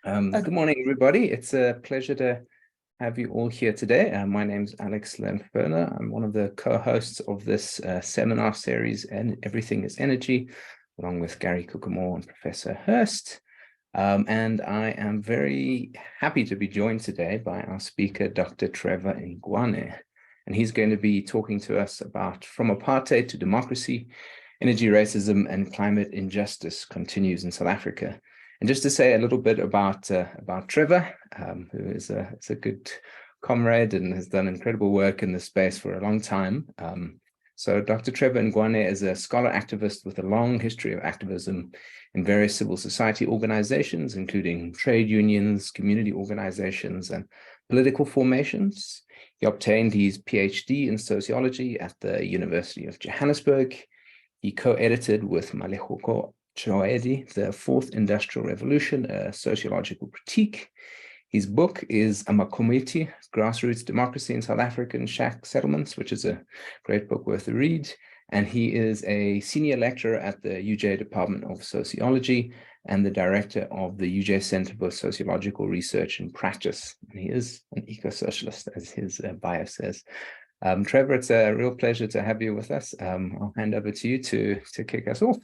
Good morning, everybody. It's a pleasure to have you all here today. My name is Alex Lanferner. I'm one of the co-hosts of this seminar series, and Everything is Energy, along with Gary Kukamore and Professor Hurst. And I am very happy to be joined today by our speaker, Dr. Trevor Ngwane. And he's going to be talking to us about From Apartheid to Democracy, Energy Racism and Climate Injustice Continues in South Africa. And just to say a little bit about Trevor, who is a good comrade and has done incredible work in this space for a long time. So Dr. Trevor Ngwane is a scholar activist with a long history of activism in various civil society organizations, including trade unions, community organizations, and political formations. He obtained his PhD in sociology at the University of Johannesburg. He co-edited with Malehoko Choedi, The Fourth Industrial Revolution, a Sociological Critique. His book is Amakomiti, Grassroots Democracy in South African Shack Settlements, which is a great book worth a read. And he is a senior lecturer at the UJ Department of Sociology and the director of the UJ Center for Sociological Research and Practice. And he is an eco-socialist, as his bio says. Trevor, it's a real pleasure to have you with us. I'll hand over to you to kick us off.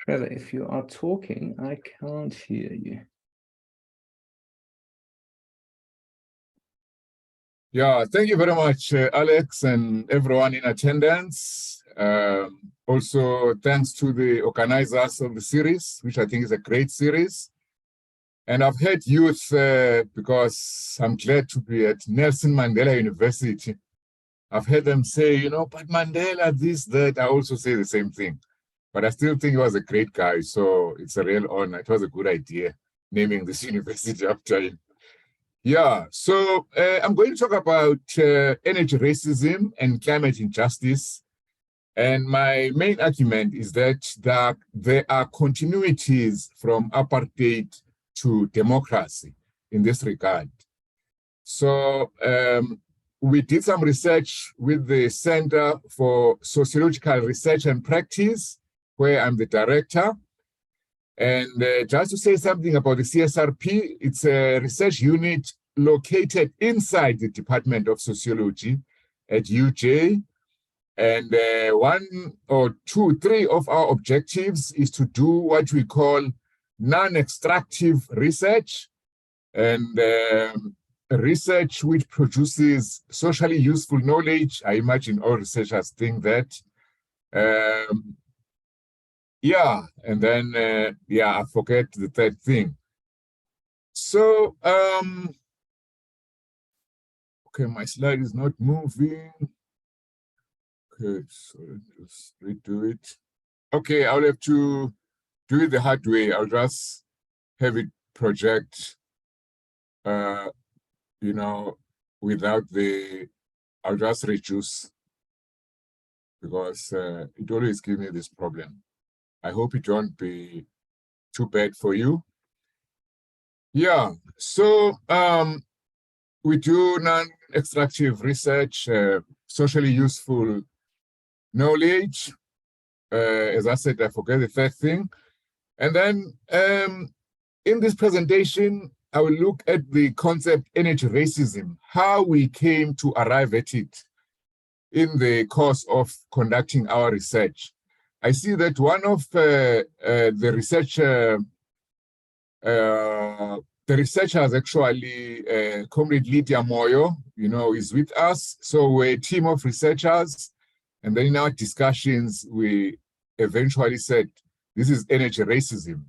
Trevor, if you are talking, I can't hear you. Yeah, thank you very much, Alex, and everyone in attendance. Also, thanks to the organizers of the series, which I think is a great series. And I've heard youth, because I'm glad to be at Nelson Mandela University. I've heard them say, you know, but Mandela, this, that. I also say the same thing. But I still think he was a great guy, so it's a real honor. It was a good idea, naming this university after him. Yeah, so I'm going to talk about energy racism and climate injustice. And my main argument is that there are continuities from apartheid to democracy in this regard. So we did some research with the Center for Sociological Research and Practice, where I'm the director. And just to say something about the CSRP, it's a research unit located inside the Department of Sociology at UJ. And three of our objectives is to do what we call non-extractive research, and research which produces socially useful knowledge. I imagine all researchers think that. Yeah, and then, I forget the third thing. So, okay, my slide is not moving. Okay, so let's redo it. Okay, I'll have to do it the hard way. I'll just have it project, without I'll just reduce, because it always gives me this problem. I hope it won't be too bad for you. Yeah, so we do non-extractive research, socially useful knowledge. As I said, I forget the third thing. And then in this presentation, I will look at the concept energy racism, how we came to arrive at it in the course of conducting our research. I see that one of the researchers actually, Comrade Lydia Moyo, is with us. So we're a team of researchers. And then in our discussions, we eventually said, this is energy racism.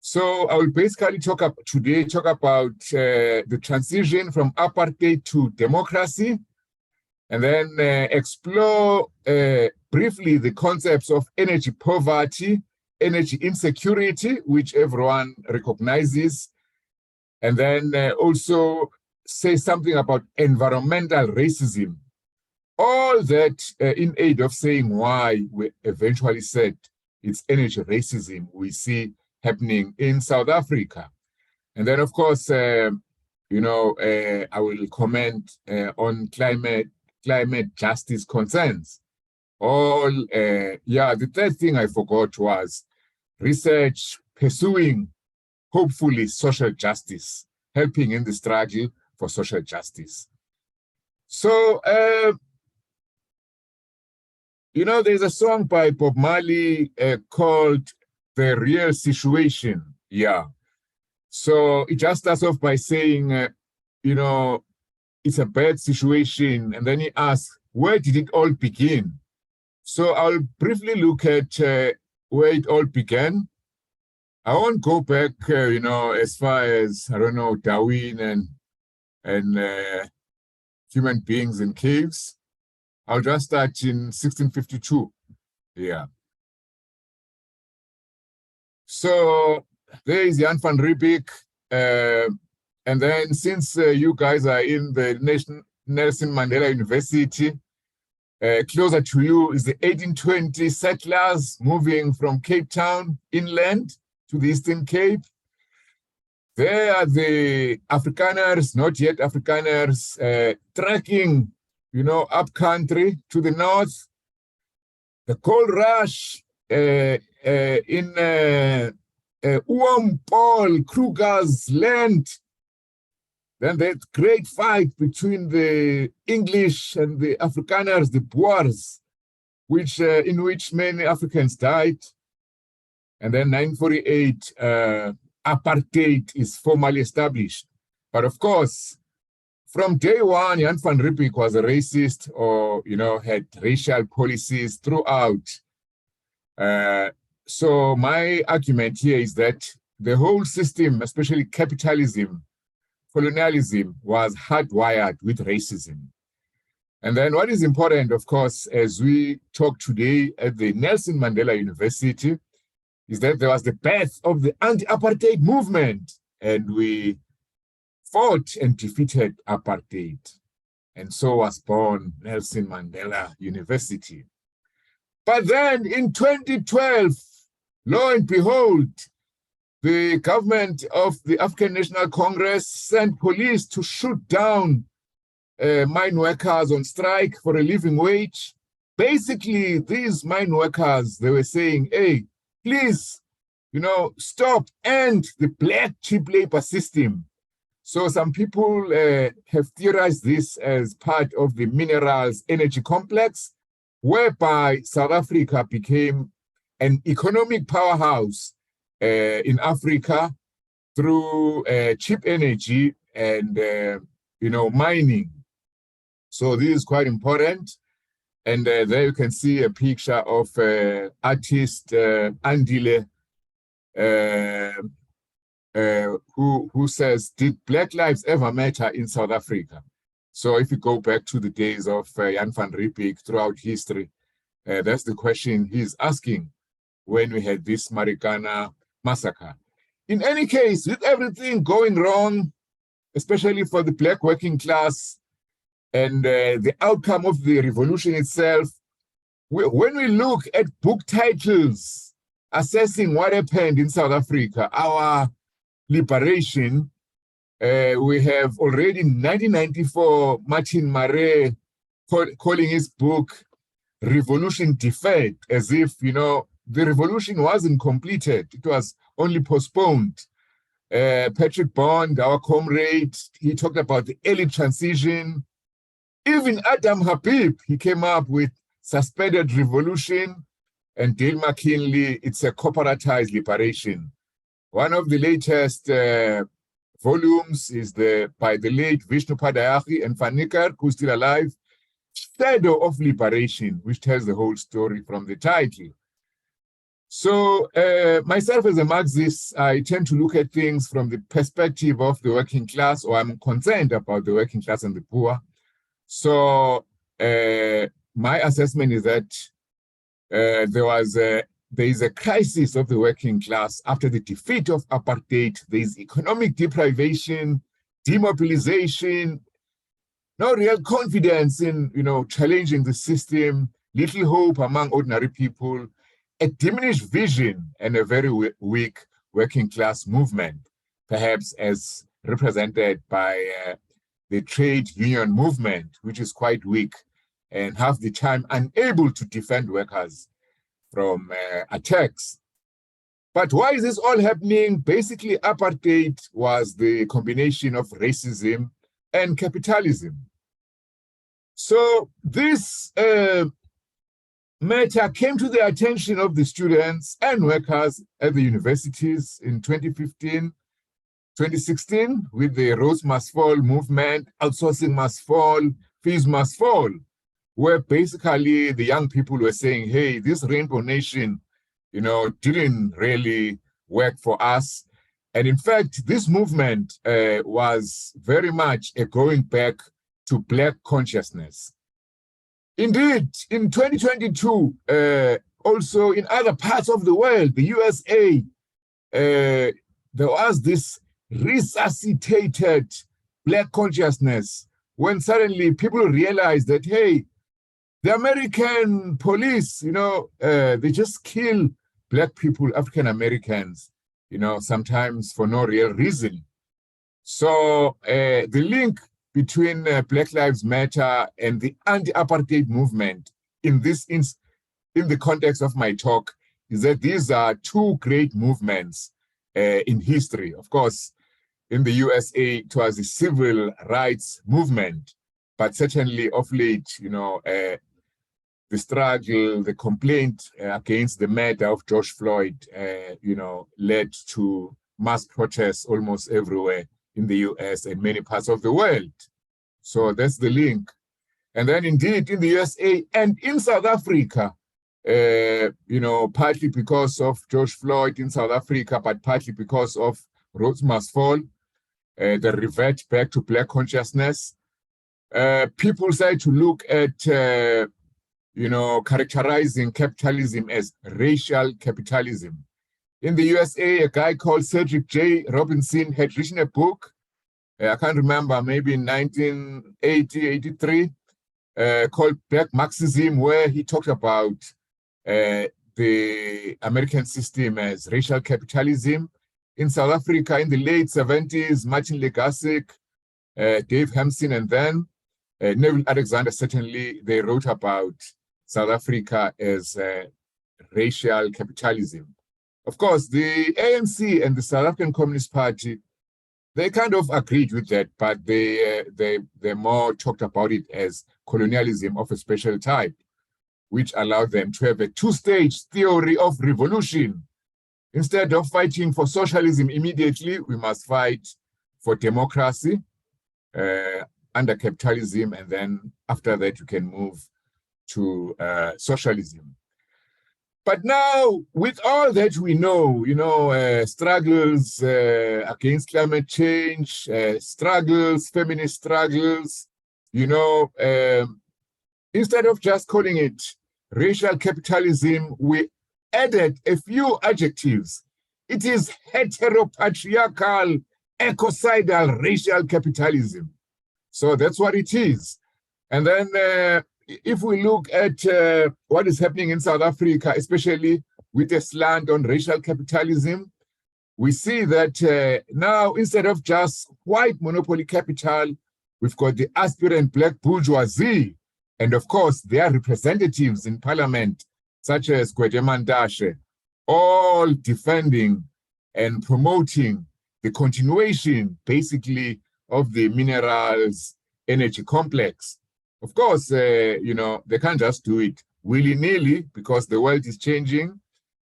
So I will basically talk about the transition from apartheid to democracy, and then explore briefly the concepts of energy poverty, energy insecurity, which everyone recognizes, and then also say something about environmental racism. All that in aid of saying why we eventually said it's energy racism we see happening in South Africa. And then, of course, I will comment on climate justice concerns. The third thing I forgot was research pursuing, hopefully, social justice, helping in the struggle for social justice. So, there's a song by Bob Marley called The Real Situation. Yeah. So it just starts off by saying, it's a bad situation. And then he asks, where did it all begin? So I'll briefly look at where it all began. I won't go back, as far as, Darwin and human beings in caves. I'll just start in 1652. Yeah. So there is Jan van Riebeeck. And then since you guys are in the Nelson Mandela University, closer to you is the 1820 settlers moving from Cape Town inland to the Eastern Cape. There are the Afrikaners, not yet Afrikaners, trekking, up country to the north. The gold rush in Paul Kruger's land. Then that great fight between the English and the Afrikaners, the Boers, in which many Africans died. And then 1948, apartheid is formally established. But of course, from day one, Jan van Riebeeck was a racist or, had racial policies throughout. So my argument here is that the whole system, especially capitalism, colonialism, was hardwired with racism. And then what is important, of course, as we talk today at the Nelson Mandela University, is that there was the birth of the anti-apartheid movement, and we fought and defeated apartheid. And so was born Nelson Mandela University. But then in 2012, lo and behold, the government of the African National Congress sent police to shoot down mine workers on strike for a living wage. Basically, these mine workers, they were saying, hey, please, stop, end the black cheap labor system. So some people have theorized this as part of the minerals energy complex, whereby South Africa became an economic powerhouse in Africa through cheap energy and, mining. So this is quite important. And there you can see a picture of artist Andile, who says, did Black lives ever matter in South Africa? So if you go back to the days of Jan van Riebeeck throughout history, that's the question he's asking when we had this Marikana massacre. In any case, with everything going wrong, especially for the Black working class and the outcome of the revolution itself, when we look at book titles assessing what happened in South Africa, our liberation, we have already in 1994, Martin Maré calling his book Revolution Deferred, as if, the revolution wasn't completed. It was only postponed. Patrick Bond, our comrade, he talked about the early transition. Even Adam Habib, he came up with suspended revolution. And Dale McKinley, it's a corporatized liberation. One of the latest volumes is by the late Vishnu Padayachi and Van Niekerk, who's still alive, Shadow of Liberation, which tells the whole story from the title. So myself as a Marxist, I tend to look at things from the perspective of the working class, or I'm concerned about the working class and the poor. So my assessment is that there is a crisis of the working class after the defeat of apartheid. There is economic deprivation, demobilization, no real confidence in challenging the system, little hope among ordinary people, a diminished vision, and a very weak working class movement, perhaps as represented by the trade union movement, which is quite weak and half the time unable to defend workers from attacks. But why is this all happening? Basically, apartheid was the combination of racism and capitalism. So this matter came to the attention of the students and workers at the universities in 2015, 2016, with the Roads Must Fall movement, outsourcing must fall, fees must fall, where basically the young people were saying, hey, this Rainbow Nation, didn't really work for us. And in fact, this movement was very much a going back to Black consciousness. Indeed, in 2022, also in other parts of the world, the USA, there was this resuscitated Black consciousness when suddenly people realized that, hey, the American police, they just kill Black people, African Americans, sometimes for no real reason. So the link between Black Lives Matter and the anti-apartheid movement in the context of my talk is that these are two great movements in history. Of course, in the USA, it was the civil rights movement, but certainly of late, the struggle, the complaint against the murder of George Floyd, led to mass protests almost everywhere in the US and many parts of the world. So that's the link. And then indeed in the USA and in South Africa, partly because of George Floyd in South Africa, but partly because of Roads Must Fall, the revert back to Black consciousness. People started to look at, characterizing capitalism as racial capitalism. In the USA, a guy called Cedric J. Robinson had written a book, I can't remember, maybe in 1980, 83, called Black Marxism, where he talked about the American system as racial capitalism. In South Africa, in the late 70s, Martin Legasik, Dave Hampson, and then Neville Alexander, certainly, they wrote about South Africa as racial capitalism. Of course, the ANC and the South African Communist Party, they kind of agreed with that, but they more talked about it as colonialism of a special type, which allowed them to have a two-stage theory of revolution. Instead of fighting for socialism immediately, we must fight for democracy under capitalism, and then after that, you can move to socialism. But now, with all that we know, struggles against climate change, struggles, feminist struggles, instead of just calling it racial capitalism, we added a few adjectives. It is heteropatriarchal, ecocidal racial capitalism. So that's what it is. And then if we look at what is happening in South Africa, especially with a slant on racial capitalism, we see that now, instead of just white monopoly capital, we've got the aspirant Black bourgeoisie, and of course, their representatives in parliament, such as Gwede Mantashe, all defending and promoting the continuation, basically, of the minerals energy complex. Of course, they can't just do it willy-nilly because the world is changing,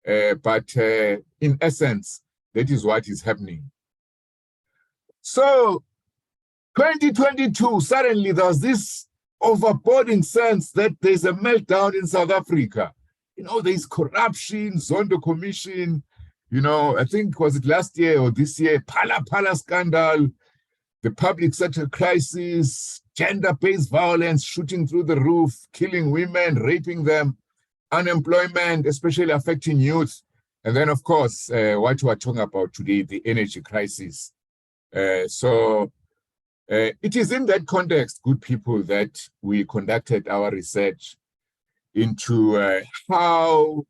but in essence, that is what is happening. So 2022, suddenly there's this overboarding sense that there's a meltdown in South Africa. There's corruption, Zondo Commission, I think, was it last year or this year, Phala scandal, the public sector crisis, gender-based violence shooting through the roof, killing women, raping them, unemployment, especially affecting youth. And then, of course, what we're talking about today, the energy crisis. So it is in that context, good people, that we conducted our research into how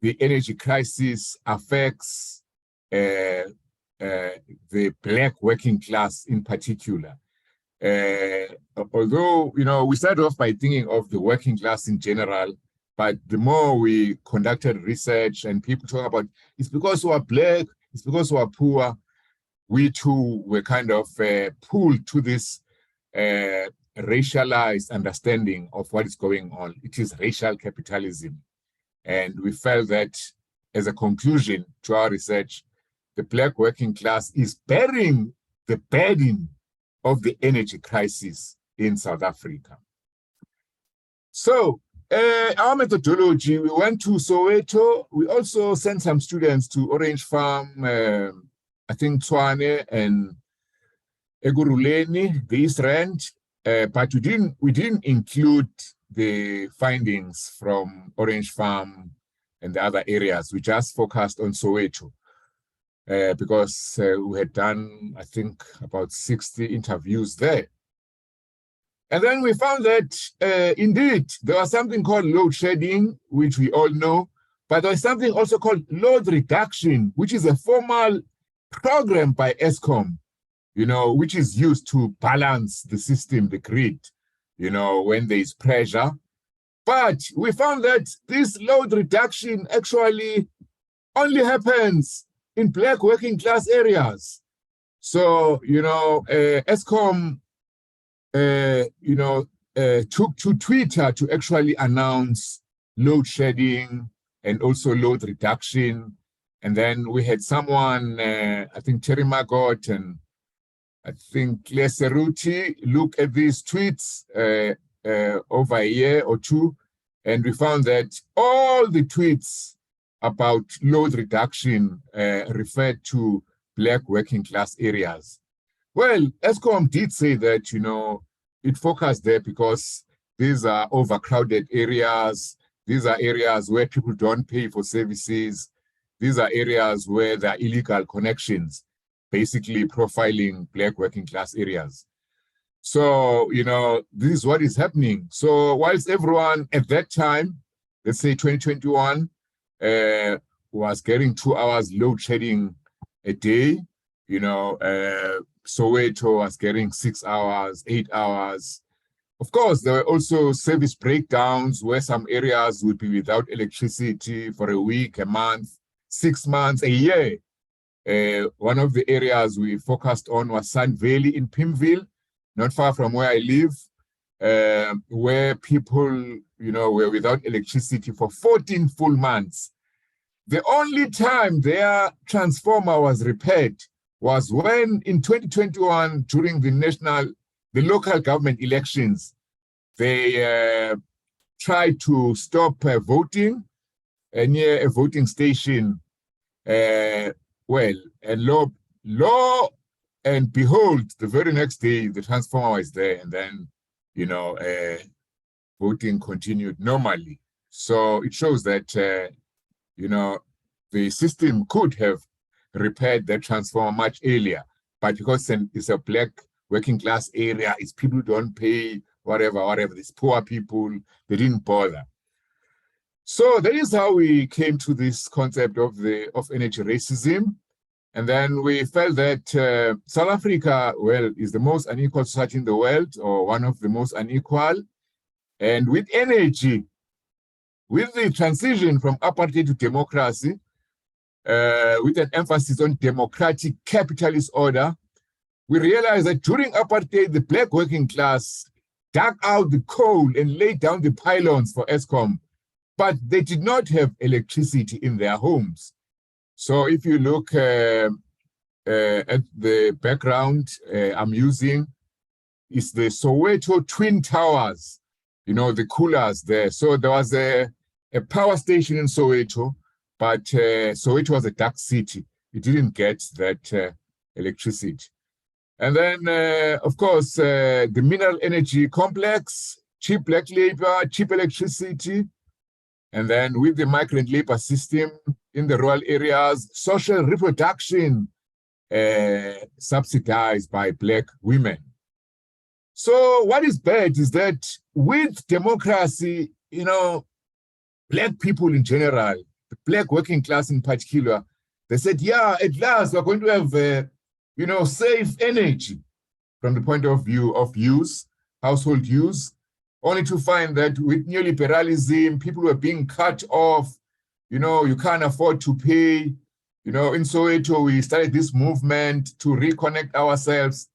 the energy crisis affects the Black working class in particular. Although, we started off by thinking of the working class in general, but the more we conducted research and people talk about, it's because we are Black, it's because we are poor, we too were kind of pulled to this racialized understanding of what is going on. It is racial capitalism. And we felt that as a conclusion to our research, the Black working class is bearing the burden of the energy crisis in South Africa. So our methodology, we went to Soweto. We also sent some students to Orange Farm, I think Ngwane and Eguruleni, the East Rand, but we didn't include the findings from Orange Farm and the other areas. We just focused on Soweto because we had done, I think, about 60 interviews there. And then we found that, indeed, there was something called load shedding, which we all know, but there was something also called load reduction, which is a formal program by Eskom, which is used to balance the system, the grid, when there is pressure. But we found that this load reduction actually only happens in Black working class areas. So, Eskom, took to Twitter to actually announce load shedding and also load reduction. And then we had someone, I think Terry Margot and I think Claire Seruti look at these tweets over a year or two, and we found that all the tweets about load reduction referred to Black working class areas. Well, Eskom did say that, it focused there because these are overcrowded areas. These are areas where people don't pay for services. These are areas where there are illegal connections, basically profiling Black working class areas. So, this is what is happening. So whilst everyone at that time, let's say 2021, was getting 2 hours load shedding a day, Soweto was getting 6 hours, 8 hours. Of course, there were also service breakdowns where some areas would be without electricity for a week, a month, 6 months, a year. One of the areas we focused on was Sun Valley in Pimville, not far from where I live, where people, were without electricity for 14 full months. The only time their transformer was repaired was when in 2021, during the local government elections, they tried to stop voting near a voting station. And lo and behold, the very next day, the transformer was there, and then, voting continued normally. So it shows that, the system could have repaired that transformer much earlier, but because it's a Black working class area, it's people who don't pay, whatever, these poor people, they didn't bother. So that is how we came to this concept of energy racism. And then we felt that South Africa, is the most unequal society in the world, or one of the most unequal. And with energy, with the transition from apartheid to democracy, with an emphasis on democratic capitalist order, we realized that during apartheid, the Black working class dug out the coal and laid down the pylons for Eskom, but they did not have electricity in their homes. So if you look at the background I'm using, is the Soweto Twin Towers, the coolers there. So there was a power station in Soweto, but Soweto was a dark city. It didn't get that electricity. And then, of course, the mineral energy complex, cheap Black labor, cheap electricity. And then with the migrant labor system in the rural areas, social reproduction subsidized by Black women. So what is bad is that with democracy, Black people in general, the Black working class in particular, They said, yeah, at last we're going to have, safe energy from the point of view of use, household use, only to find that with neoliberalism, people were being cut off. You can't afford to pay. In Soweto, we started this movement to reconnect ourselves.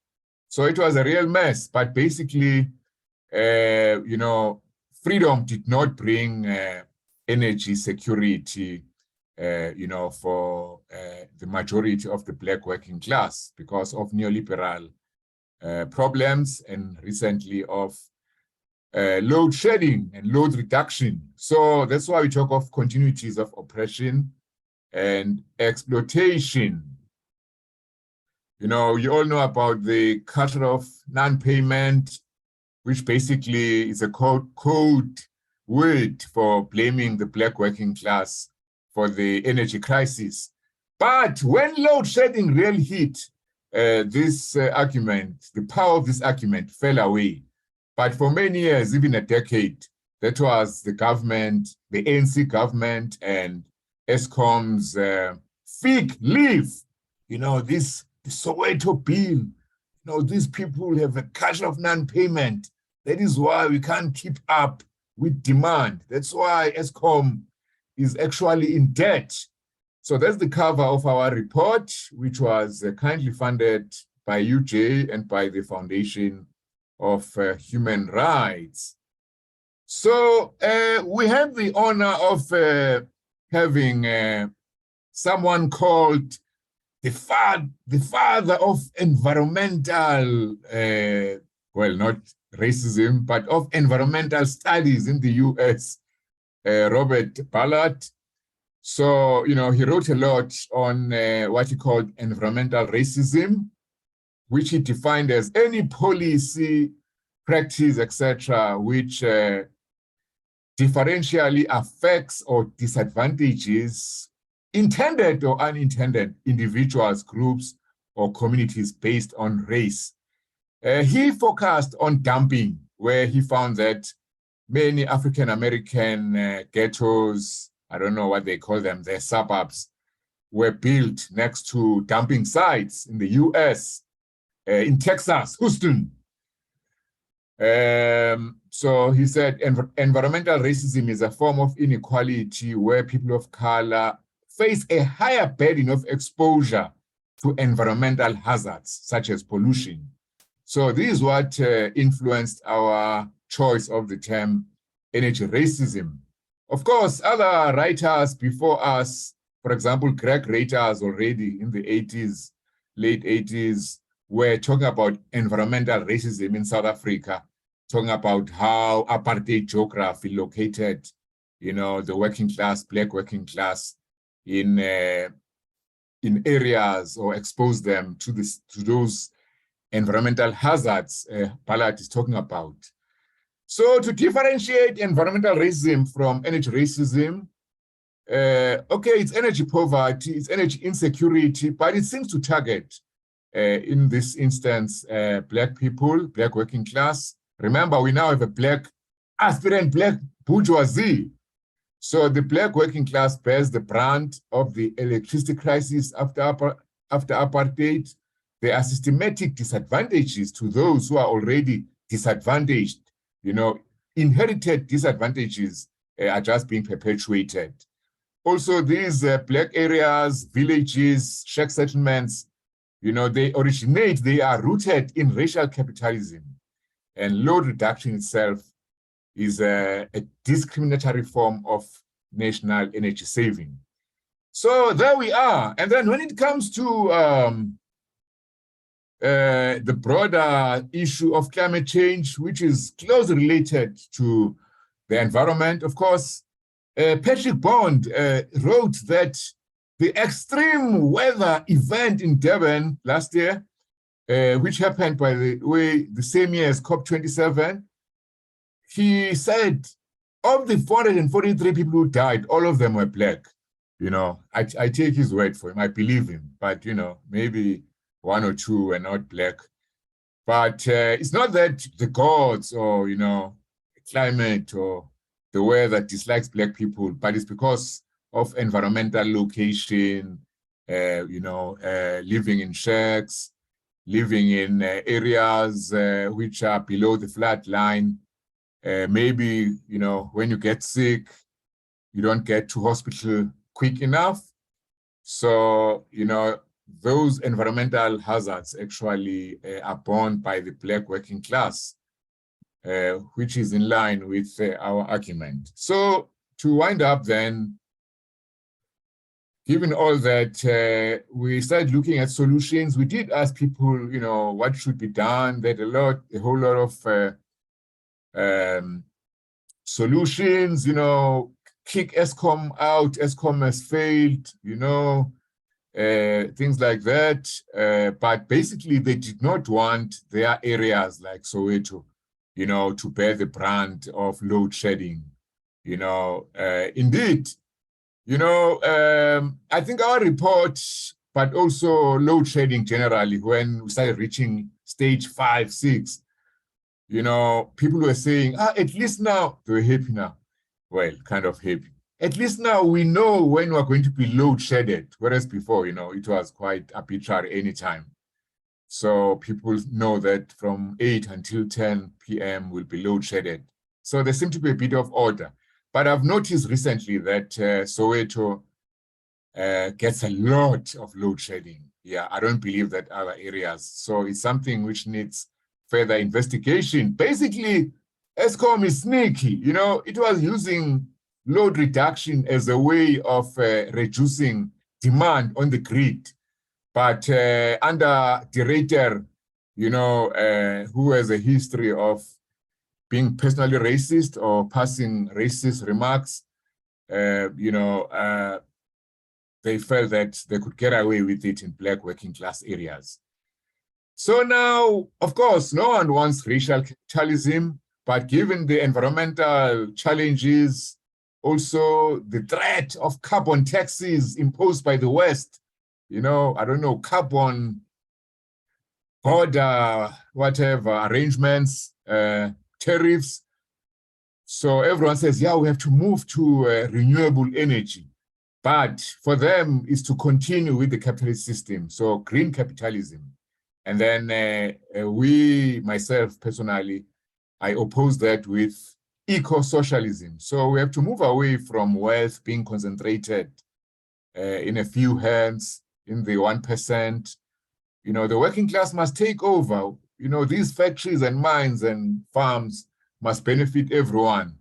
So it was a real mess. But basically, freedom did not bring energy security, for the majority of the Black working class because of neoliberal problems and recently of load shedding and load reduction. So that's why we talk of continuities of oppression and exploitation. You all know about the culture of non-payment, which basically is a code word for blaming the Black working class for the energy crisis. But when load shedding really hit, this argument, the power of this argument fell away. But for many years, even a decade, that was the government, the ANC government and Eskom's fig leaf. The Soweto bill, these people have a culture of non-payment. That is why we can't keep up with demand. That's why Eskom is actually in debt. So that's the cover of our report, which was kindly funded by UJ and by the Foundation of Human Rights. So we have the honor of having someone called the father of environmental, not racism, but of environmental studies in the US, Robert Ballard. So, he wrote a lot on what he called environmental racism, which he defined as any policy, practice, etc., which differentially affects or disadvantages intended or unintended individuals, groups, or communities based on race. He focused on dumping, where he found that many African-American ghettos, I don't know what they call them, their suburbs, were built next to dumping sites in the US, in Texas, Houston. So he said environmental racism is a form of inequality where people of color face a higher burden of exposure to environmental hazards, such as pollution. So this is what influenced our choice of the term energy racism. Of course, other writers before us, for example, Greg Reiters already in the 80s, late 80s, were talking about environmental racism in South Africa, talking about how apartheid geography located, the working class, Black working class, in areas or expose them to those environmental hazards Ballard is talking about. So to differentiate environmental racism from energy racism, it's energy poverty, it's energy insecurity, but it seems to target, in this instance, Black people, Black working class. Remember, we now have a aspirant Black bourgeoisie. So the Black working class bears the brunt of the electricity crisis after apartheid. There are systematic disadvantages to those who are already disadvantaged. Inherited disadvantages are just being perpetuated. Also, these Black areas, villages, shack settlements, they are rooted in racial capitalism. And load reduction itself is a discriminatory form of national energy saving. So there we are. And then when it comes to the broader issue of climate change, which is closely related to the environment, of course, Patrick Bond wrote that the extreme weather event in Durban last year, which happened, by the way, the same year as COP27, he said, of the 443 people who died, all of them were Black. I take his word for him. I believe him. But, maybe one or two were not Black. But it's not that the gods or, climate or the weather dislikes Black people, but it's because of environmental location, living in shacks, living in areas which are below the flood line. Maybe, when you get sick, you don't get to hospital quick enough. So, those environmental hazards actually are borne by the Black working class, which is in line with our argument. So to wind up then, given all that, we started looking at solutions. We did ask people, what should be done. There's a whole lot of solutions, kick Eskom out, Eskom has failed, things like that. But basically, they did not want their areas like Soweto, to bear the brunt of load shedding. Indeed, I think our report, but also load shedding generally, when we started reaching stage 5, 6, people were saying, at least now, they were happy now. Well, kind of happy. At least now we know when we're going to be load shedded, whereas before, it was quite arbitrary anytime. So people know that from 8 until 10 p.m. will be load shedded. So there seemed to be a bit of order. But I've noticed recently that Soweto gets a lot of load shedding. Yeah, I don't believe that other areas. So it's something which needs further investigation. Basically, Eskom is sneaky. It was using load reduction as a way of reducing demand on the grid. But under Director, who has a history of being personally racist or passing racist remarks, they felt that they could get away with it in Black working class areas. So now, of course, no one wants racial capitalism, but given the environmental challenges, also the threat of carbon taxes imposed by the West, carbon border, whatever, arrangements, tariffs. So everyone says, yeah, we have to move to renewable energy. But for them, is to continue with the capitalist system, so green capitalism. And then myself personally, I oppose that with eco-socialism. So we have to move away from wealth being concentrated in a few hands, in the 1%. The working class must take over. These factories and mines and farms must benefit everyone.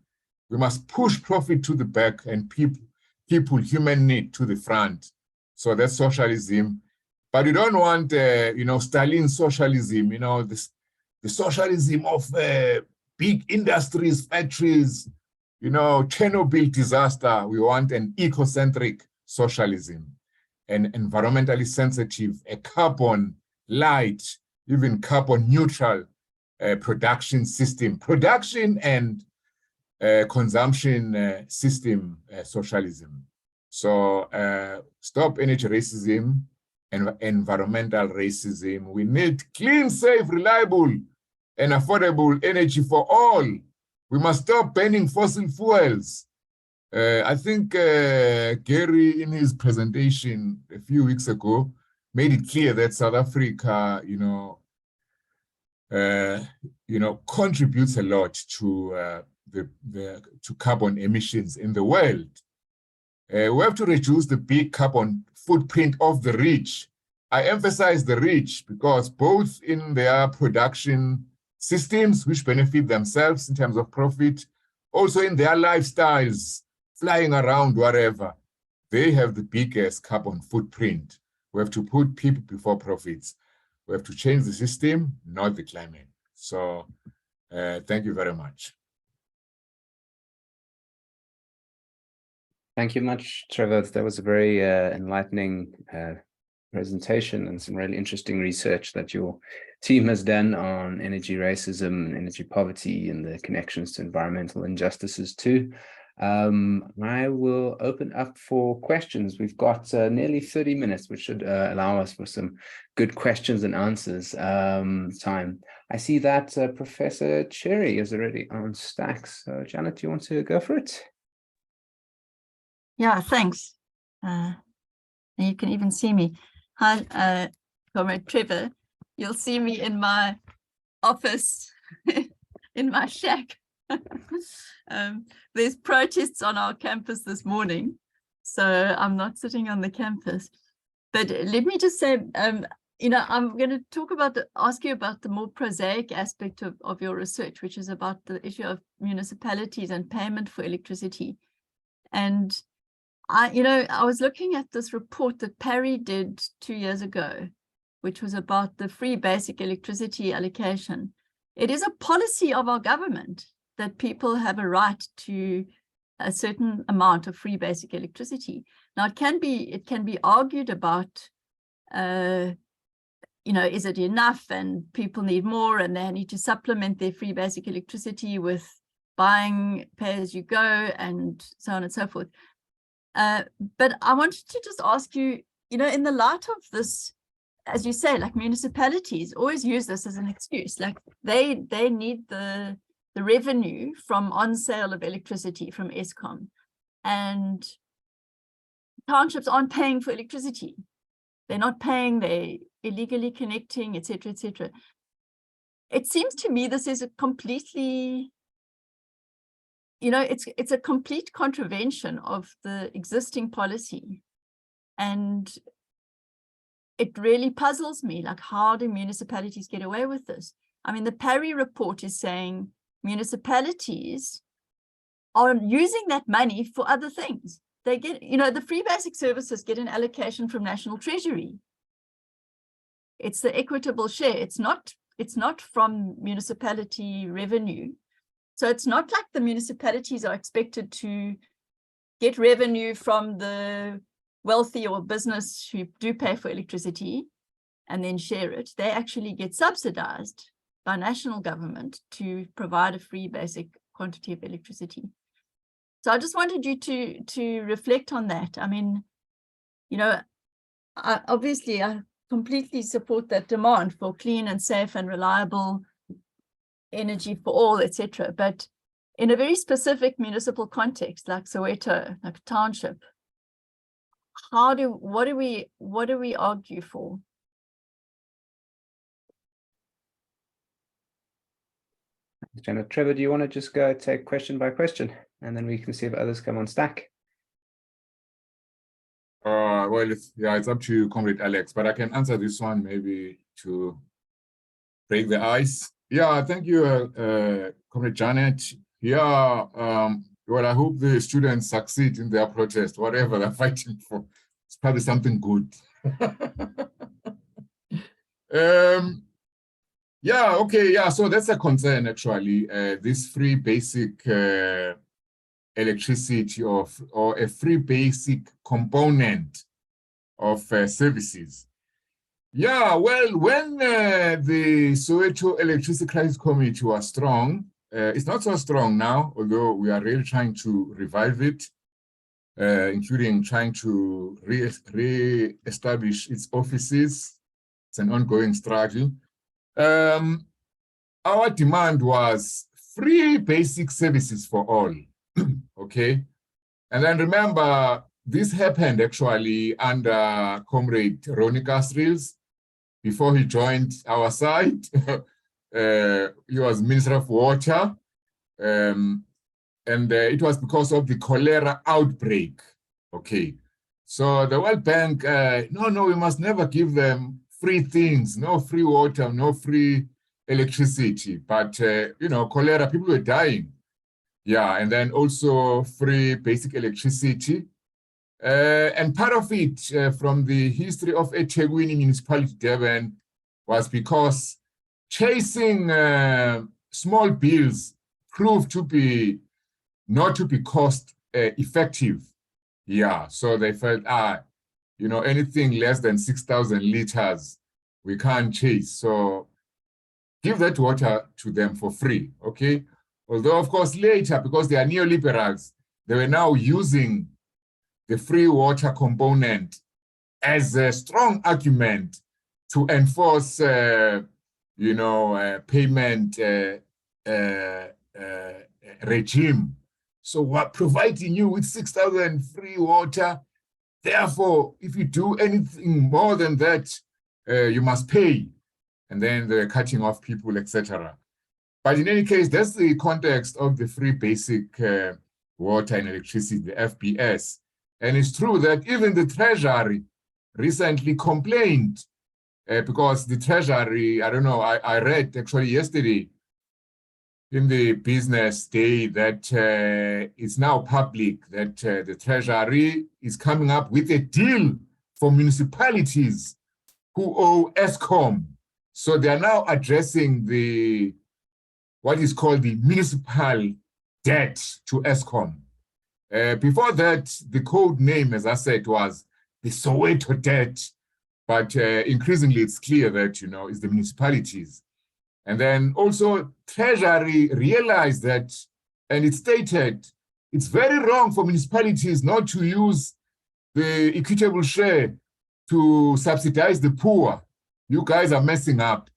We must push profit to the back and people, human need to the front. So that's socialism. But you don't want, Stalin socialism, the socialism of big industries, factories, Chernobyl disaster. We want an ecocentric socialism, an environmentally sensitive, a carbon light, even carbon neutral production system, production and consumption system socialism. So stop energy racism and environmental racism. We need clean, safe, reliable, and affordable energy for all. We must stop burning fossil fuels. I think Gary, in his presentation a few weeks ago, made it clear that South Africa, contributes a lot to to carbon emissions in the world. We have to reduce the big carbon footprint of the rich. I emphasize the rich because both in their production systems, which benefit themselves in terms of profit, also in their lifestyles, flying around wherever, they have the biggest carbon footprint. We have to put people before profits. We have to change the system, not the climate. So thank you very much. Thank you much, Trevor. That was a very enlightening presentation and some really interesting research that your team has done on energy racism and energy poverty and the connections to environmental injustices too. I will open up for questions. We've got nearly 30 minutes, which should allow us for some good questions and answers time. I see that Professor Cherry is already on stacks. So Janet, do you want to go for it? Yeah, thanks. And you can even see me. Hi, Comrade Trevor. You'll see me in my office, in my shack. There's protests on our campus this morning, so I'm not sitting on the campus. But let me just say, you know, I'm going to ask you about the more prosaic aspect of your research, which is about the issue of municipalities and payment for electricity. And I was looking at this report that Parry did 2 years ago, which was about the free basic electricity allocation. It is a policy of our government that people have a right to a certain amount of free basic electricity. Now, it can be argued about, is it enough, and people need more, and they need to supplement their free basic electricity with buying pay as you go, and so on and so forth. But I wanted to just ask you, in the light of this, as you say, like municipalities always use this as an excuse, like they need the revenue from on sale of electricity from Eskom, and townships aren't paying for electricity. They're not paying, they're illegally connecting, etc., etc. It seems to me this is a completely, it's a complete contravention of the existing policy. And it really puzzles me, like, how do municipalities get away with this? I mean, the Parry report is saying municipalities are using that money for other things. They get, the free basic services get an allocation from National Treasury. It's the equitable share. It's not from municipality revenue. So it's not like the municipalities are expected to get revenue from the wealthy or business who do pay for electricity and then share it. They actually get subsidized by national government to provide a free basic quantity of electricity. So I just wanted you to reflect on that. I mean, I completely support that demand for clean and safe and reliable energy for all, etc. But in a very specific municipal context, like Soweto, like a township, what do we argue for? Trevor, do you want to just go take question by question, and then we can see if others come on stack? Well, it's up to you, Comrade Alex, but I can answer this one maybe to break the ice. Yeah, thank you, Comrade Janet. Yeah, well, I hope the students succeed in their protest, whatever they're fighting for. It's probably something good. Yeah, okay, yeah, so that's a concern, actually, this free basic electricity or a free basic component of services. Yeah, well, when the Soweto Electricity Crisis Committee was strong, it's not so strong now, although we are really trying to revive it, including trying to re-establish its offices. It's an ongoing struggle. Our demand was free basic services for all, okay? And then remember, this happened actually under Comrade Ronnie Castries before he joined our side. He was Minister of Water, and it was because of the cholera outbreak, okay? So the World Bank, no, we must never give them free things, no free water, no free electricity, but, cholera, people were dying. Yeah, and then also free basic electricity. And part of it from the history of eThekwini Municipality Durban was because chasing small bills proved to be not to be cost effective. Yeah, so they felt, anything less than 6,000 liters, we can't chase. So give that water to them for free, okay? Although, of course, later, because they are neoliberals, they were now using the free water component as a strong argument to enforce, payment regime. So we're providing you with 6,000 free water Therefore, if you do anything more than that, you must pay. And then they're cutting off people, etc. But in any case, that's the context of the free basic water and electricity, the FBS. And it's true that even the Treasury recently complained because the Treasury, I don't know, I read actually yesterday in the business day that it's now public that the Treasury is coming up with a deal for municipalities who owe Eskom. So they are now addressing what is called the municipal debt to Eskom. Before that, the code name, as I said, was the Soweto debt. But increasingly, it's clear that, it's the municipalities. And then also Treasury realized that, and it stated, it's very wrong for municipalities not to use the equitable share to subsidize the poor. You guys are messing up.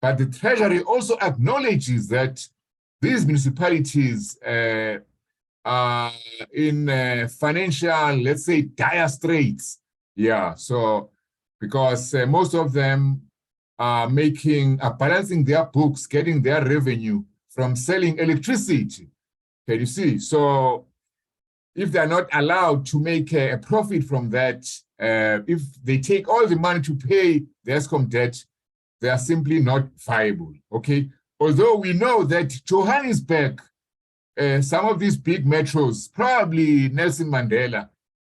But the Treasury also acknowledges that these municipalities are in financial, let's say, dire straits. Yeah, so because most of them are balancing their books, getting their revenue from selling electricity. Can you see? So if they're not allowed to make a profit from that, if they take all the money to pay the Eskom debt, they are simply not viable, okay? Although we know that Johannesburg, some of these big metros, probably Nelson Mandela,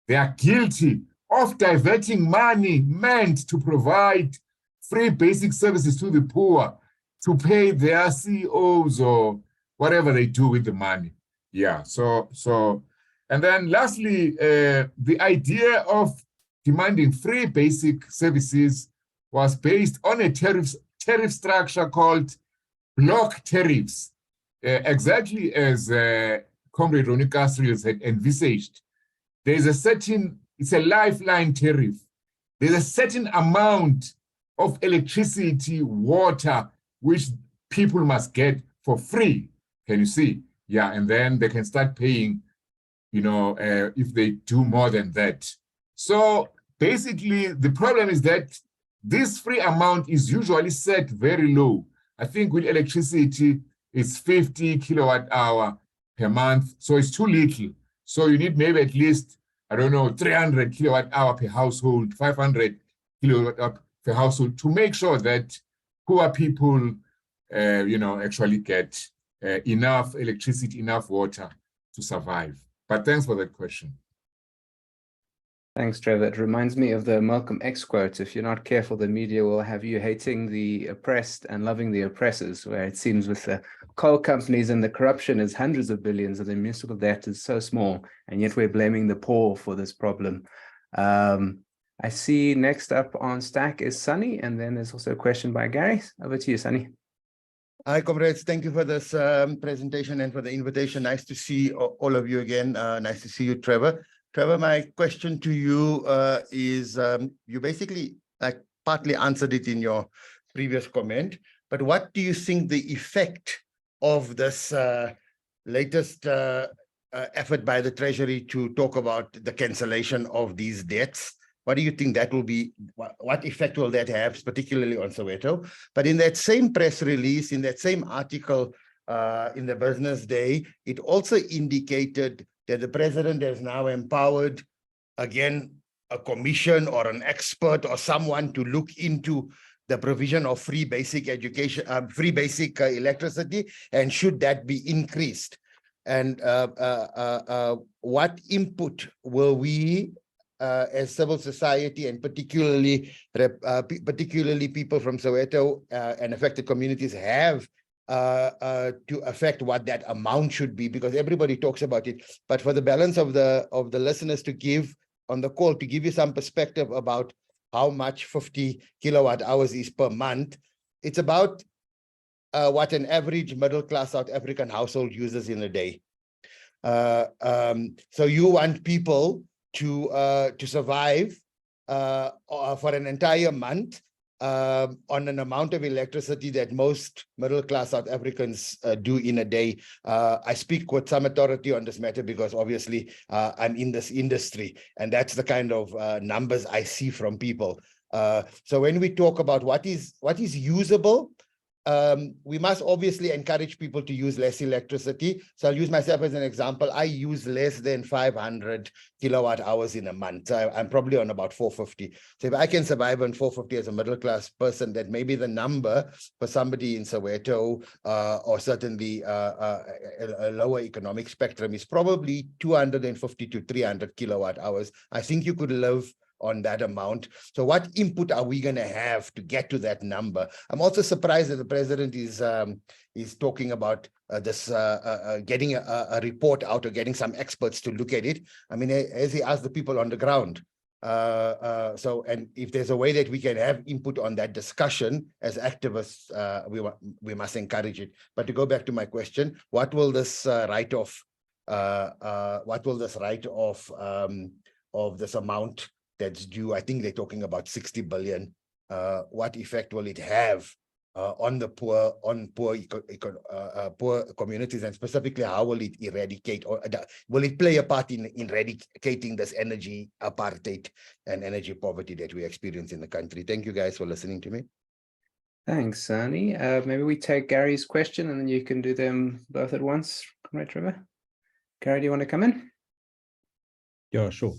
they are guilty of diverting money meant to provide free basic services to the poor to pay their CEOs or whatever they do with the money. Yeah, and then lastly, the idea of demanding free basic services was based on a tariff structure called block tariffs, exactly as Comrade Ronnie Casriels had envisaged. There's it's a lifeline tariff. There's a certain amount of electricity, water, which people must get for free. Can you see? Yeah, and then they can start paying, if they do more than that. So basically, the problem is that this free amount is usually set very low. I think with electricity, it's 50 kilowatt hour per month. So it's too little. So you need maybe at least, 300 kilowatt hour per household, 500 kilowatt hour per household to make sure that poor people, actually get enough electricity, enough water to survive. But thanks for that question. Thanks, Trevor. It reminds me of the Malcolm X quote, if you're not careful, the media will have you hating the oppressed and loving the oppressors, where it seems with the coal companies and the corruption is hundreds of billions and the municipal debt is so small, and yet we're blaming the poor for this problem. I see next up on stack is Sunny, and then there's also a question by Gary. Over to you, Sunny. Hi, comrades. Thank you for this presentation and for the invitation. Nice to see all of you again. Nice to see you, Trevor. Trevor, my question to you is, you basically partly answered it in your previous comment, but what do you think the effect of this latest effort by the Treasury to talk about the cancellation of these debts? What do you think that will be? What effect will that have, particularly on Soweto? But in that same press release, in that same article in the Business Day, it also indicated that the president has now empowered, again, a commission or an expert or someone to look into the provision of free basic education, free basic electricity, and should that be increased? And what input will we, as civil society, and particularly people from Soweto and affected communities, have to affect what that amount should be? Because everybody talks about it, but for the balance of the listeners to give on the call, to give you some perspective about how much 50 kilowatt hours is per month, it's about what an average middle-class South African household uses in a day. So you want people to survive for an entire month on an amount of electricity that most middle-class South Africans do in a day. I speak with some authority on this matter because obviously I'm in this industry, and that's the kind of numbers I see from people. So when we talk about what is usable, we must obviously encourage people to use less electricity. So I'll use myself as an example. I use less than 500 kilowatt hours in a month. So I'm probably on about 450. So if I can survive on 450 as a middle class person, that maybe the number for somebody in Soweto or certainly a lower economic spectrum is probably 250 to 300 kilowatt hours. I think you could live on that amount. So what input are we going to have to get to that number? I'm also surprised that the president is talking about getting a report out or getting some experts to look at it. I mean, as he asked the people on the ground. And if there's a way that we can have input on that discussion as activists, we must encourage it. But to go back to my question, what will this write-off of this amount that's due? I think they're talking about 60 billion. What effect will it have on the poor, poor communities, and specifically how will it eradicate, or will it play a part in eradicating this energy apartheid and energy poverty that we experience in the country? Thank you guys for listening to me. Thanks, Sani. Maybe we take Gary's question and then you can do them both at once. Comrade Trevor. Gary, do you want to come in? Yeah, sure.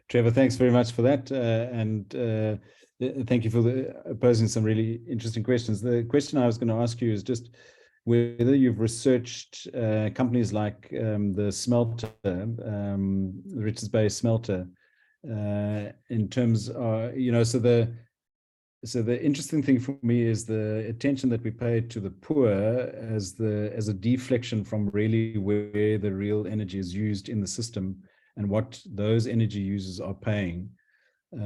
Trevor, thanks very much for that. Thank you for posing some really interesting questions. The question I was going to ask you is just whether you've researched companies like the smelter, the Richards Bay smelter, in terms of, so the interesting thing for me is the attention that we pay to the poor as a deflection from really where the real energy is used in the system and what those energy users are paying. So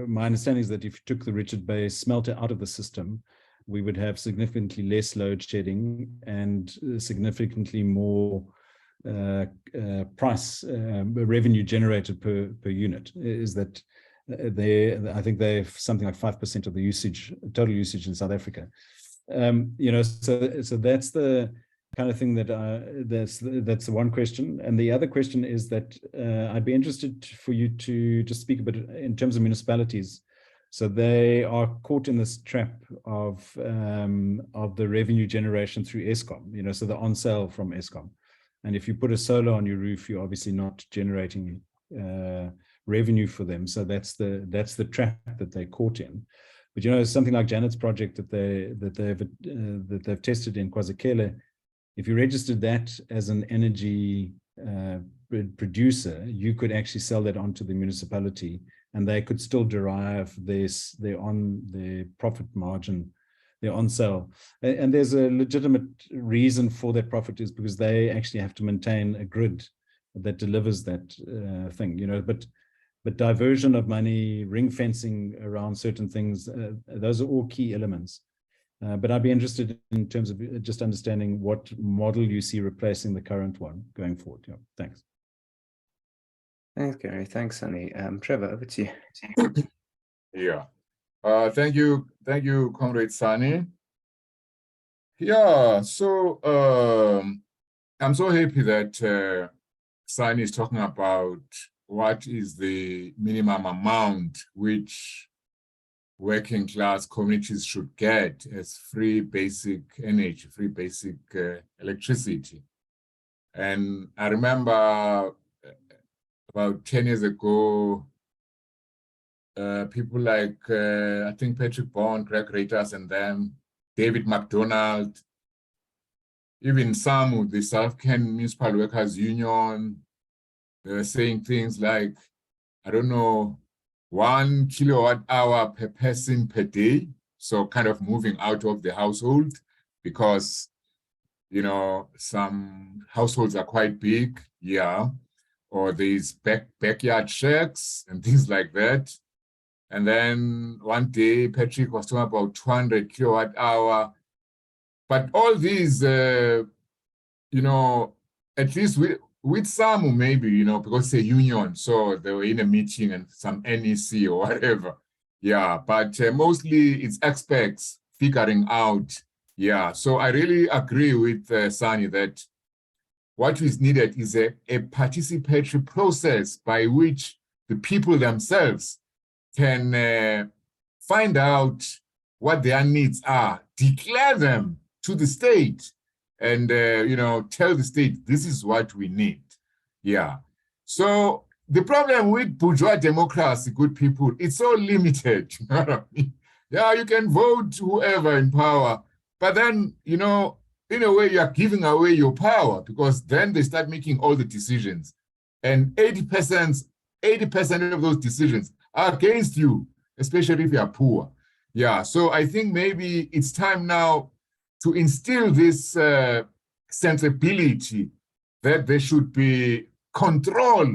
my understanding is that if you took the Richards Bay smelter out of the system, we would have significantly less load shedding and significantly more revenue generated per unit. Is that I think they have something like 5% of the total usage in South Africa. So that's the kind of thing that that's the one question. And the other question is that I'd be interested for you to just speak a bit in terms of municipalities. So they are caught in this trap of the revenue generation through Eskom, so the on sale from Eskom. And if you put a solar on your roof, you're obviously not generating revenue for them. So that's the trap that they're caught in. But something like Janet's project that they've tested in KwaZulu, if you registered that as an energy producer, you could actually sell that onto the municipality, and they could still derive their profit margin, their on sale. And there's a legitimate reason for that profit, is because they actually have to maintain a grid that delivers that thing, but diversion of money, ring fencing around certain things, those are all key elements. But I'd be interested in terms of just understanding what model you see replacing the current one going forward. Yeah, thanks. Thanks, Gary. Thanks, Sani. Trevor, over to you. Yeah. Thank you, Comrade Sani. Yeah. So I'm so happy that Sani is talking about what is the minimum amount which working class communities should get as free basic energy, free basic electricity. And I remember about 10 years ago, people like, I think Patrick Bond, Greg Reiters, and then David McDonald, even some of the South African Municipal Workers Union, they were saying things like, I don't know, 1 kilowatt hour per person per day. So kind of moving out of the household, because, some households are quite big, yeah, or these backyard shacks and things like that. And then one day, Patrick was talking about 200 kilowatt hour. But all these, at least with some maybe, because it's a union, so they were in a meeting and some NEC or whatever, Yeah, but mostly it's experts figuring out. Yeah, so I really agree with Sani that what is needed is a participatory process by which the people themselves can find out what their needs are, declare them to the state, and tell the state this is what we need. Yeah. So the problem with bourgeois democracy, good people, it's so limited. You know what I mean? Yeah, you can vote whoever in power, but then, in a way, you are giving away your power, because then they start making all the decisions. And 80% of those decisions are against you, especially if you are poor. Yeah, so I think maybe it's time now to instill this sensibility that there should be control,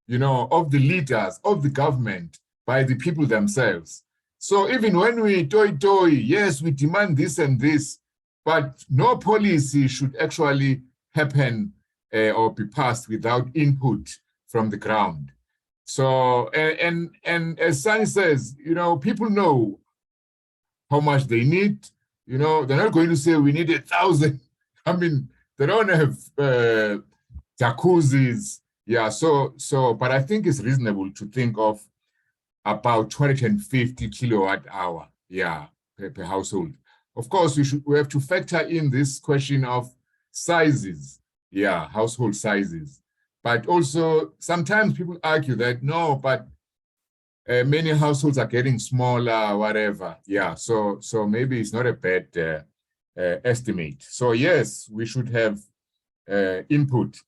of the leaders, of the government by the people themselves. So even when we toy, yes, we demand this and this, but no policy should actually happen or be passed without input from the ground. So, and as Sani says, people know how much they need. They're not going to say we need 1,000. I mean, they don't have jacuzzis. Yeah, but I think it's reasonable to think of about 250 kilowatt hour, yeah, per household. Of course, we have to factor in this question of sizes, yeah, household sizes. But also, sometimes people argue that, no, but many households are getting smaller, whatever. Yeah, so maybe it's not a bad estimate. So yes, we should have input.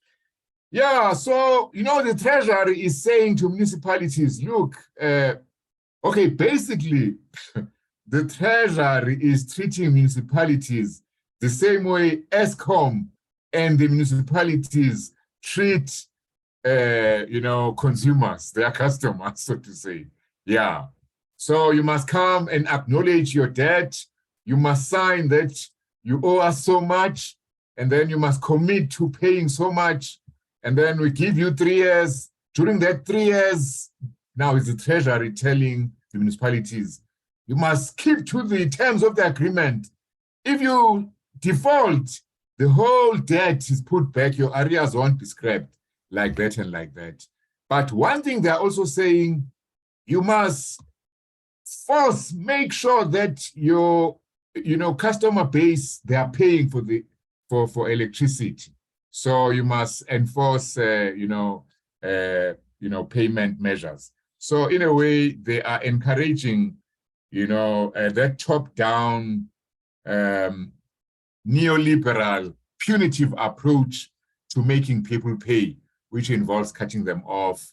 Yeah, so, the Treasury is saying to municipalities, look, okay, basically, the Treasury is treating municipalities the same way Eskom and the municipalities treat, consumers, their customers, so to say. Yeah. So you must come and acknowledge your debt. You must sign that you owe us so much, and then you must commit to paying so much. And then we give you 3 years. During that 3 years, now it's the Treasury telling the municipalities, you must keep to the terms of the agreement. If you default, the whole debt is put back, your arrears won't be scrapped, like that and like that. But one thing they're also saying, you must first make sure that your customer base, they are paying for electricity. So you must enforce payment measures. So in a way, they are encouraging that top-down neoliberal punitive approach to making people pay, which involves cutting them off,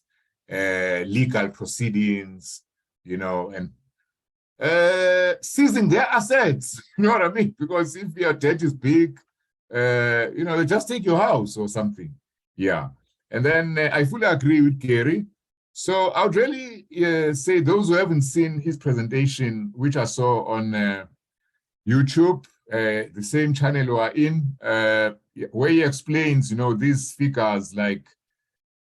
legal proceedings, and seizing their assets. You know what I mean? Because if your debt is big, they just take your house or something. Yeah. And then I fully agree with Gary. So I would really say those who haven't seen his presentation, which I saw on YouTube, the same channel we are in, where he explains, these figures like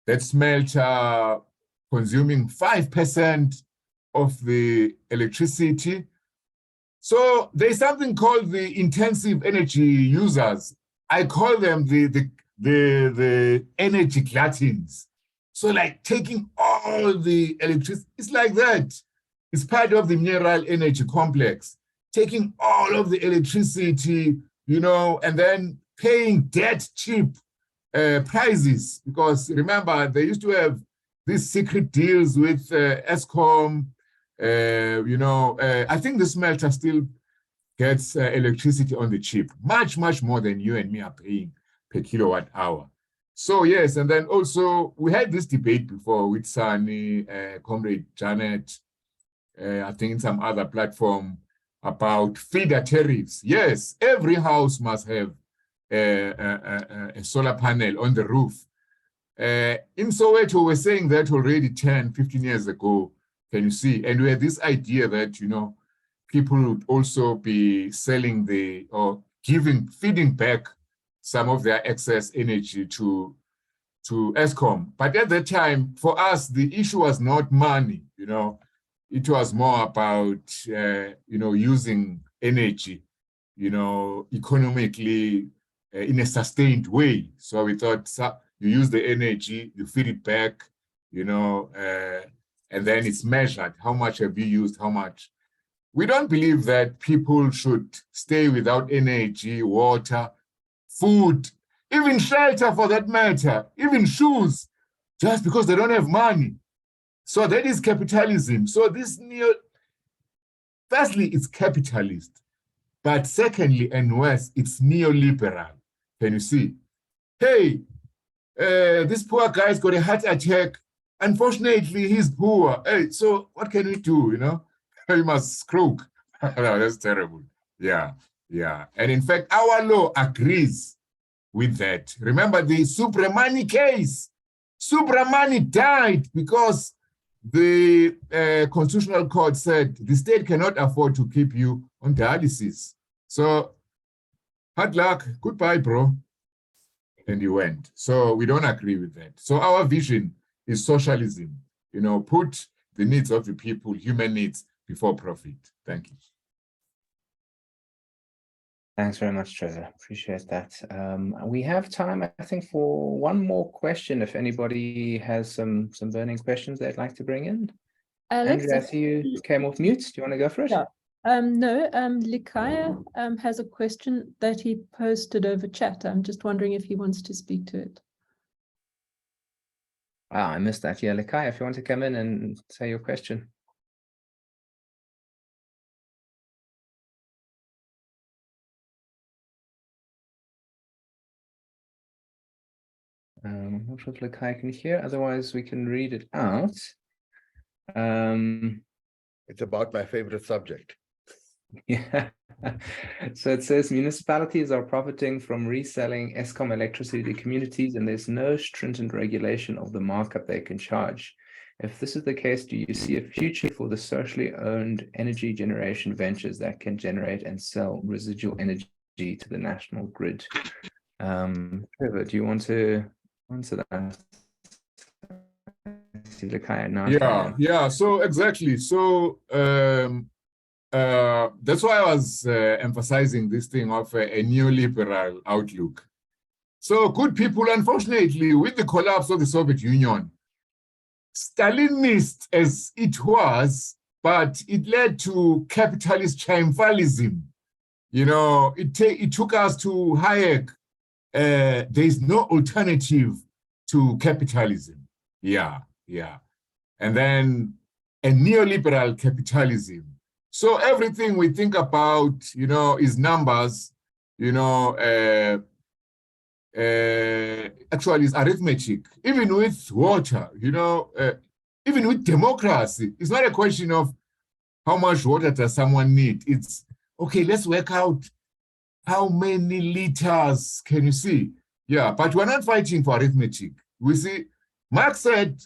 that smelter consuming 5% of the electricity. So there's something called the intensive energy users. I call them the energy gluttons. So like taking all the electricity, it's like that. It's part of the mineral energy complex. Taking all of the electricity, and then paying dead cheap prices. Because remember, they used to have these secret deals with Eskom. I think the smelter still gets electricity on the cheap, much, much more than you and me are paying per kilowatt hour. So yes, and then also we had this debate before with Sani, Comrade Janet, I think in some other platform about feeder tariffs. Yes, every house must have a solar panel on the roof. In Soweto, we're saying that already 10, 15 years ago, can you see? And we had this idea that, people would also be selling feeding back some of their excess energy to Eskom. But at that time, for us, the issue was not money, it was more about, using energy, economically in a sustained way. So we thought you use the energy, you feed it back, and then it's measured. How much have you used? How much? We don't believe that people should stay without energy, water, food, even shelter for that matter, even shoes, just because they don't have money. So that is capitalism. So this firstly, it's capitalist. But secondly, and worse, it's neoliberal. Can you see? Hey, this poor guy's got a heart attack. Unfortunately, he's poor. Hey, so what can we do, He must croak. No, that's terrible. Yeah. And in fact, our law agrees with that. Remember the Subramani case. Subramani died because the Constitutional Court said the state cannot afford to keep you on dialysis. So, hard luck, goodbye, bro. And he went. So we don't agree with that. So our vision is socialism. Put the needs of the people, human needs, before profit. Thank you. Thanks very much, Trevor. Appreciate that. We have time, I think, for one more question. If anybody has some burning questions they'd like to bring in. Alex, Andrew, I see you came off mute. Do you want to go for it? Yeah. No, Likaya has a question that he posted over chat. I'm just wondering if he wants to speak to it. Wow, I missed that. Yeah, Likaya, if you want to come in and say your question. I'm not sure if Likaya can hear, otherwise we can read it out. It's about my favorite subject. Yeah. So it says municipalities are profiting from reselling Eskom electricity to communities, and there's no stringent regulation of the markup they can charge. If this is the case, do you see a future for the socially owned energy generation ventures that can generate and sell residual energy to the national grid? Trevor, do you want to answer that? Yeah. So exactly. So that's why I was emphasizing this thing of a neoliberal outlook. So good people, unfortunately, with the collapse of the Soviet Union, Stalinist as it was, but it led to capitalist triumphalism. It took us to Hayek. There is no alternative to capitalism. Yeah. And then a neoliberal capitalism. So everything we think about, is numbers, actually is arithmetic. Even with water, even with democracy, it's not a question of how much water does someone need. It's, okay, let's work out how many liters can you see? Yeah, but we're not fighting for arithmetic. We see, Marx said,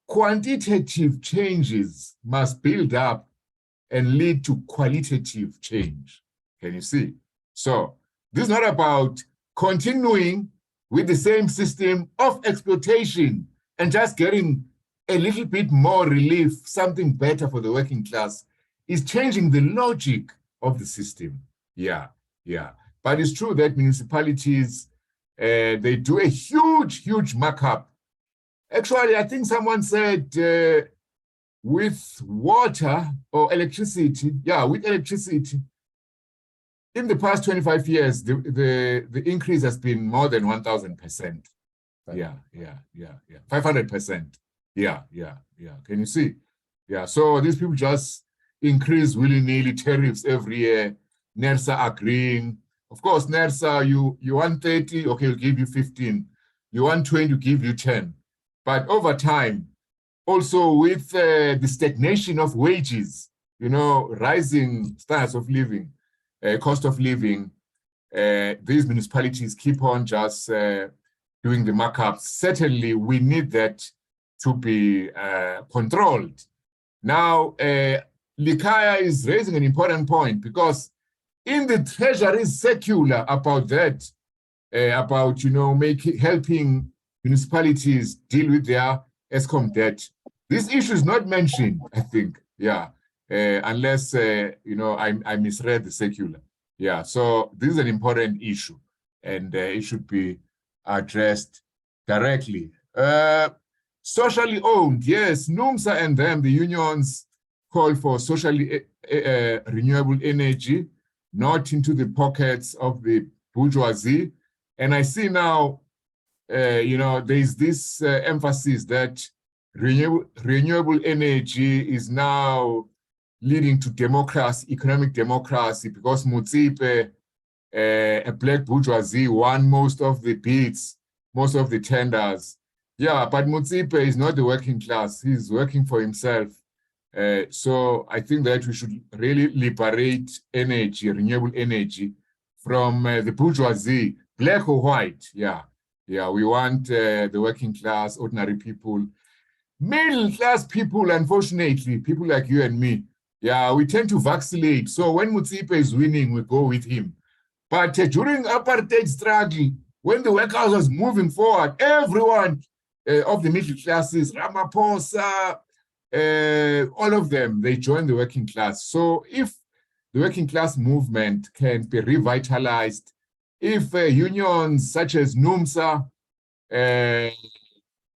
quantitative changes must build up and lead to qualitative change. Can you see? So this is not about continuing with the same system of exploitation and just getting a little bit more relief, something better for the working class. It's changing the logic of the system. Yeah. But it's true that municipalities, they do a huge markup. Actually, I think someone said with water or electricity, with electricity, in the past 25 years, the increase has been more than 1,000%. Yeah. 500%. Yeah. Can you see? Yeah, so these people just increase willy-nilly tariffs every year. NERSA agreeing. Of course, NERSA, you want 30, okay, we'll give you 15. You want 20, we'll give you 10. But over time, also with the stagnation of wages, rising standards of living, cost of living, these municipalities keep on just doing the markups. Certainly, we need that to be controlled. Now, Likaya is raising an important point because in the Treasury's circular about that, helping municipalities deal with their Eskom debt, This issue is not mentioned, I think, yeah, unless, I misread the secular. Yeah, so this is an important issue, and it should be addressed directly. Socially owned, yes, NUMSA and them, the unions, call for socially renewable energy, not into the pockets of the bourgeoisie. And I see now, there's this emphasis that renewable energy is now leading to democracy, economic democracy, because Mutsipe, a black bourgeoisie, won most of the bids, most of the tenders. Yeah, but Mutsipe is not the working class. He's working for himself. So I think that we should really liberate energy, renewable energy, from the bourgeoisie, black or white. Yeah, we want the working class, ordinary people, middle class people, unfortunately, people like you and me. Yeah, we tend to vacillate. So when Mutsipe is winning, we go with him. But during apartheid struggle, when the workers was moving forward, everyone of the middle classes, Ramaphosa, all of them, they joined the working class. So if the working class movement can be revitalized, if unions such as NUMSA,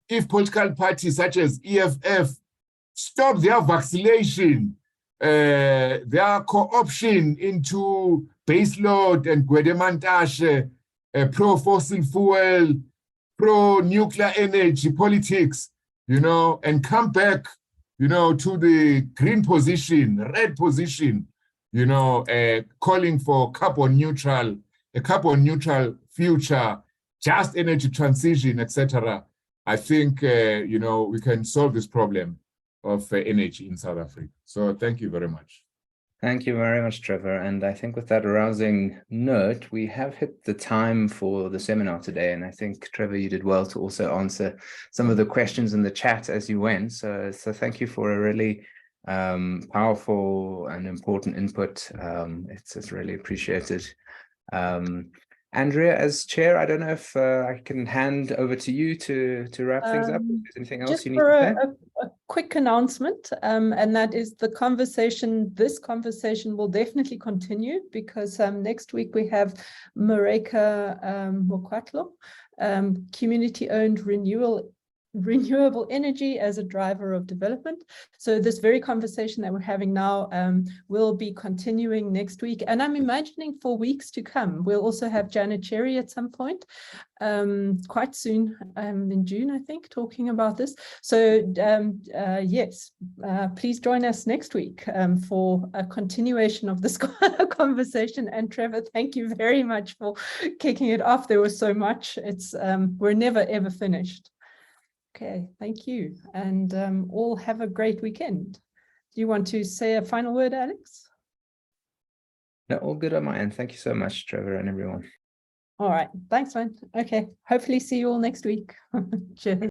if political parties such as EFF stop their vacillation, their co-option into baseload and Gwedemantashe, pro-fossil fuel, pro-nuclear energy politics, and come back, to the green position, red position, calling for a carbon neutral future, just energy transition, etc. I think, we can solve this problem of energy in South Africa. So thank you very much. Thank you very much, Trevor. And I think with that arousing note, we have hit the time for the seminar today. And I think, Trevor, you did well to also answer some of the questions in the chat as you went. So thank you for a really powerful and important input. It's really appreciated. Andrea, as chair, I don't know if I can hand over to you to wrap things up. Is there anything else you need to say? A quick announcement, and that is this conversation will definitely continue, because next week we have Mareka Mokwatlo, community-owned renewable energy as a driver of development. So this very conversation that we're having now will be continuing next week, and I'm imagining for weeks to come. We'll also have Janet Cherry at some point, quite soon, in June, I think, talking about this. So yes, please join us next week for a continuation of this conversation. And Trevor, thank you very much for kicking it off. There was so much. It's we're never ever finished. Okay, thank you, and all have a great weekend. Do you want to say a final word, Alex? No, all good on my end. Thank you so much, Trevor, and everyone. All right, thanks, man. Okay, hopefully see you all next week. Cheers.